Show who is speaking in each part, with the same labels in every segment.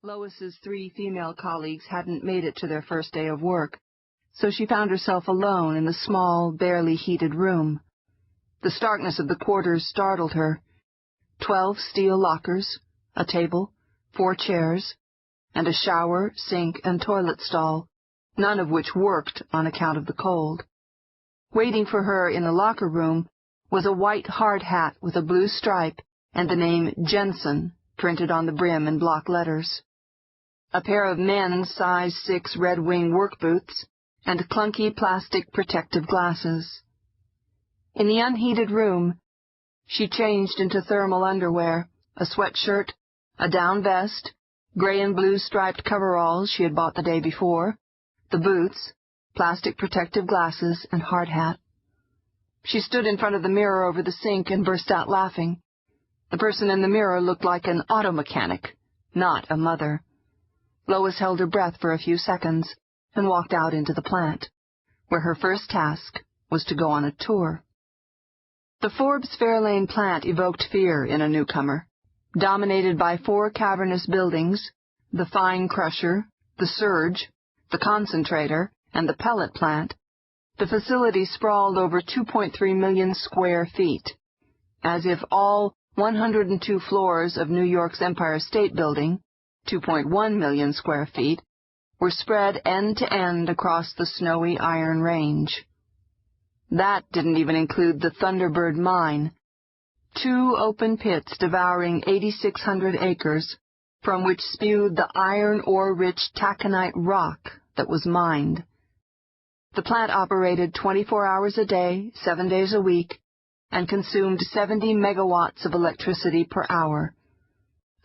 Speaker 1: Lois's 3 female colleagues hadn't made it to their first day of work, so she found herself alone in the small, barely heated room. The starkness of the quarters startled her. 12 steel lockers, a table, 4 chairs, and a shower, sink, and toilet stall, none of which worked on account of the cold. Waiting for her in the locker room was a white hard hat with a blue stripe and the name Jenson printed on the brim in block letters. A pair of men's size 6 Red Wing work boots, and clunky plastic protective glasses. In the unheated room, she changed into thermal underwear, a sweatshirt, a down vest, gray and blue striped coveralls she had bought the day before, the boots, plastic protective glasses, and hard hat. She stood in front of the mirror over the sink and burst out laughing. The person in the mirror looked like an auto mechanic, not a mother. Lois held her breath for a few seconds and walked out into the plant, where her first task was to go on a tour. The Forbes Fairlane plant evoked fear in a newcomer. Dominated by 4 cavernous buildings, the fine crusher, the surge, the concentrator, and the pellet plant, the facility sprawled over 2.3 million square feet, as if all 102 floors of New York's Empire State Building, 2.1 million square feet, were spread end to end across the snowy Iron Range. That didn't even include the Thunderbird mine, 2 open pits devouring 8,600 acres, from which spewed the iron ore-rich taconite rock that was mined. The plant operated 24 hours a day, 7 days a week, and consumed 70 megawatts of electricity per hour,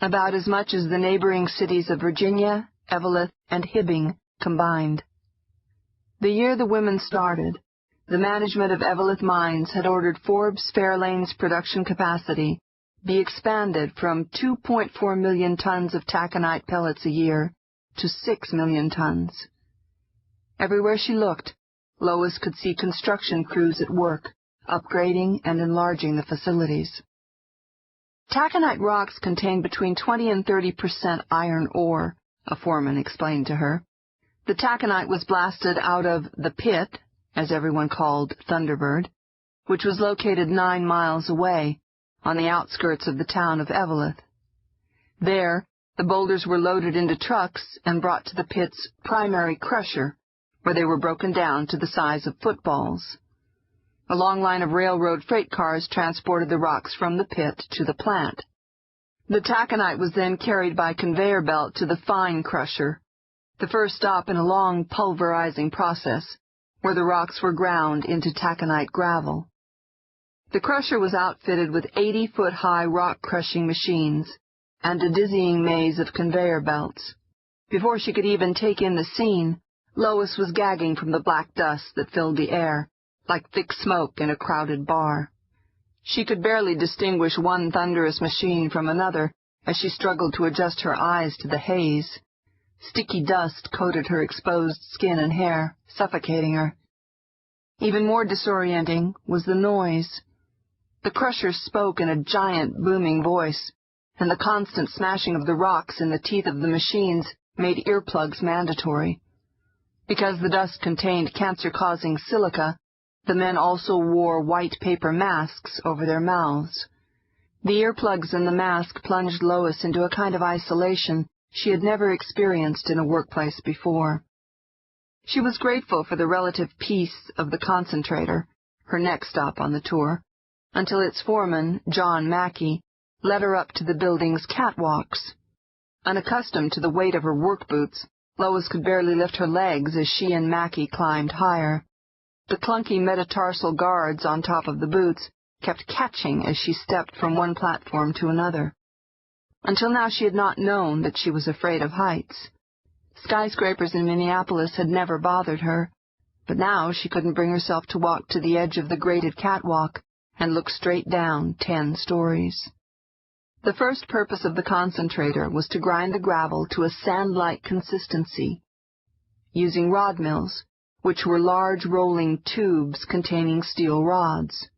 Speaker 1: about as much as the neighboring cities of Virginia, Eveleth, and Hibbing combined. The year the women started, the management of Eveleth Mines had ordered Forbes Fairlane's production capacity be expanded from 2.4 million tons of taconite pellets a year to 6 million tons. Everywhere she looked, Lois could see construction crews at work, upgrading and enlarging the facilities. Taconite rocks contain between 20 and 30% iron ore, a foreman explained to her. The taconite was blasted out of the pit, as everyone called Thunderbird, which was located 9 miles away, on the outskirts of the town of Eveleth. There, the boulders were loaded into trucks and brought to the pit's primary crusher, where they were broken down to the size of footballs. A long line of railroad freight cars transported the rocks from the pit to the plant. The taconite was then carried by conveyor belt to the fine crusher, the first stop in a long pulverizing process, where the rocks were ground into taconite gravel. The crusher was outfitted with 80-foot-high rock-crushing machines and a dizzying maze of conveyor belts. Before she could even take in the scene, Lois was gagging from the black dust that filled the air, like thick smoke in a crowded bar. She could barely distinguish one thunderous machine from another as she struggled to adjust her eyes to the haze. Sticky dust coated her exposed skin and hair, suffocating her. Even more disorienting was the noise. The crusher spoke in a giant, booming voice, and the constant smashing of the rocks in the teeth of the machines made earplugs mandatory. Because the dust contained cancer-causing silica, the men also wore white paper masks over their mouths. The earplugs and the mask plunged Lois into a kind of isolation she had never experienced in a workplace before. She was grateful for the relative peace of the concentrator, her next stop on the tour, until its foreman, John Mackey, led her up to the building's catwalks. Unaccustomed to the weight of her work boots, Lois could barely lift her legs as she and Mackey climbed higher. The clunky metatarsal guards on top of the boots kept catching as she stepped from one platform to another. Until now she had not known that she was afraid of heights. Skyscrapers in Minneapolis had never bothered her, but now she couldn't bring herself to walk to the edge of the graded catwalk and look straight down 10 stories. The first purpose of the concentrator was to grind the gravel to a sand-like consistency, using rod mills, which were large rolling tubes containing steel rods.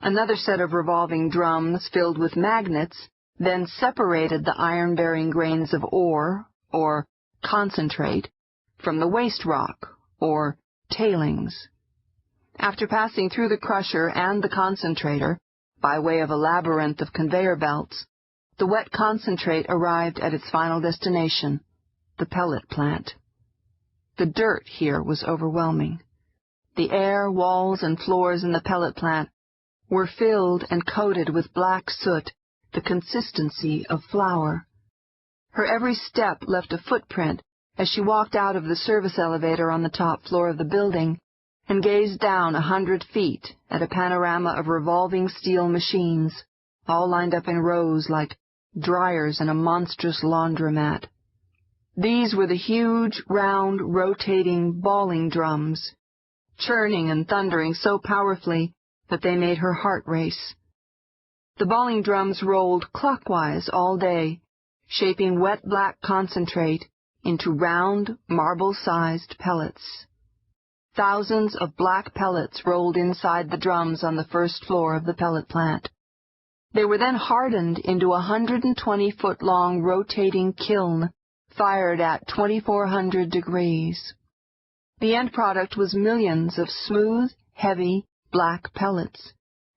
Speaker 1: Another set of revolving drums filled with magnets then separated the iron-bearing grains of ore, or concentrate, from the waste rock, or tailings. After passing through the crusher and the concentrator, by way of a labyrinth of conveyor belts, the wet concentrate arrived at its final destination, the pellet plant. The dirt here was overwhelming. The air, walls, and floors in the pellet plant were filled and coated with black soot, the consistency of flour. Her every step left a footprint as she walked out of the service elevator on the top floor of the building and gazed down 100 feet at a panorama of revolving steel machines, all lined up in rows like dryers in a monstrous laundromat. These were the huge, round, rotating, balling drums, churning and thundering so powerfully that they made her heart race. The balling drums rolled clockwise all day, shaping wet black concentrate into round, marble-sized pellets. Thousands of black pellets rolled inside the drums on the first floor of the pellet plant. They were then hardened into a 120-foot-long rotating kiln fired at 2,400 degrees. The end product was millions of smooth, heavy, black pellets,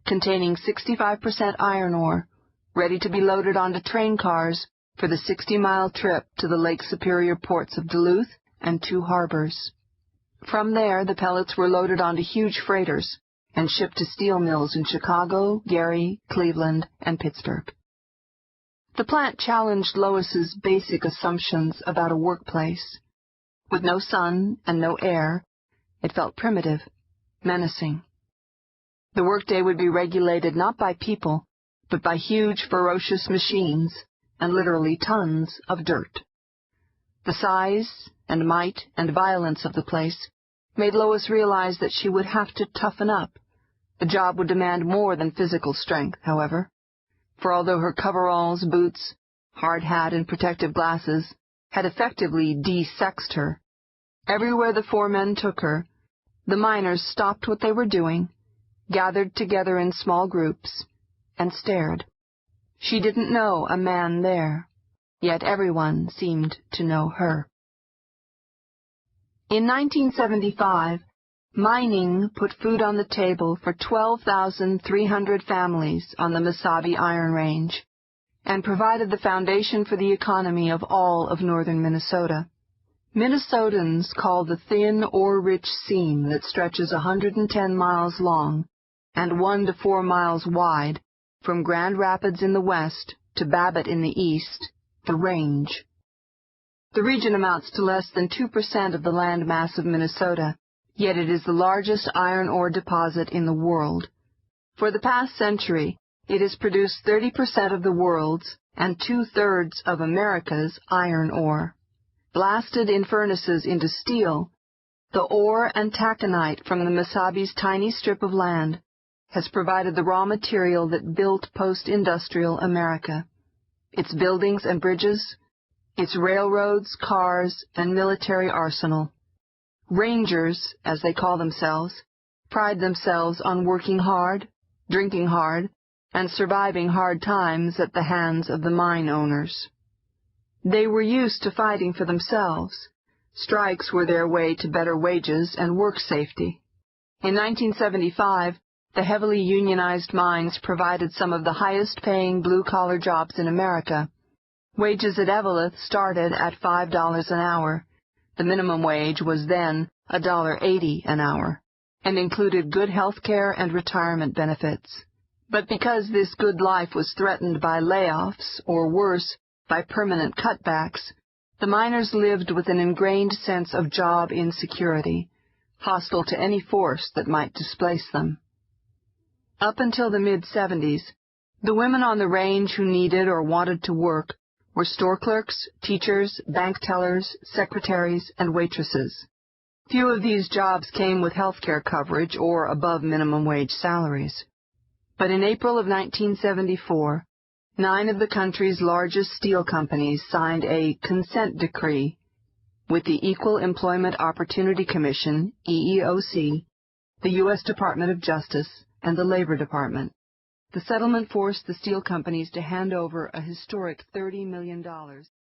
Speaker 1: containing 65% iron ore, ready to be loaded onto train cars for the 60-mile trip to the Lake Superior ports of Duluth and two harbors. From there, the pellets were loaded onto huge freighters and shipped to steel mills in Chicago, Gary, Cleveland, and Pittsburgh. The plant challenged Lois's basic assumptions about a workplace. With no sun and no air, it felt primitive, menacing. The workday would be regulated not by people, but by huge, ferocious machines and literally tons of dirt. The size and might and violence of the place made Lois realize that she would have to toughen up. The job would demand more than physical strength, however, for although her coveralls, boots, hard hat, and protective glasses had effectively de-sexed her, everywhere the four men took her, the miners stopped what they were doing, gathered together in small groups, and stared. She didn't know a man there, yet everyone seemed to know her. In 1975, mining put food on the table for 12,300 families on the Mesabi Iron Range and provided the foundation for the economy of all of northern Minnesota. Minnesotans call the thin, ore-rich seam that stretches 110 miles long and 1 to 4 miles wide from Grand Rapids in the west to Babbitt in the east, the Range. The region amounts to less than 2% of the land mass of Minnesota, yet it is the largest iron ore deposit in the world. For the past century, it has produced 30% of the world's and 2/3 of America's iron ore. Blasted in furnaces into steel, the ore and taconite from the Mesabi's tiny strip of land has provided the raw material that built post-industrial America. Its buildings and bridges, its railroads, cars, and military arsenal. Rangers, as they call themselves, pride themselves on working hard, drinking hard, and surviving hard times at the hands of the mine owners. They were used to fighting for themselves. Strikes were their way to better wages and work safety. In 1975, the heavily unionized mines provided some of the highest-paying blue-collar jobs in America. Wages at Eveleth started at $5 an hour. The minimum wage was then $1.80 an hour, and included good health care and retirement benefits. But because this good life was threatened by layoffs, or worse, by permanent cutbacks, the miners lived with an ingrained sense of job insecurity, hostile to any force that might displace them. Up until the mid-70s, the women on the range who needed or wanted to work were store clerks, teachers, bank tellers, secretaries, and waitresses. Few of these jobs came with health care coverage or above minimum wage salaries. But in April of 1974, 9 of the country's largest steel companies signed a consent decree with the Equal Employment Opportunity Commission, EEOC, the U.S. Department of Justice, and the Labor Department. The settlement forced the steel companies to hand over a historic $30 million.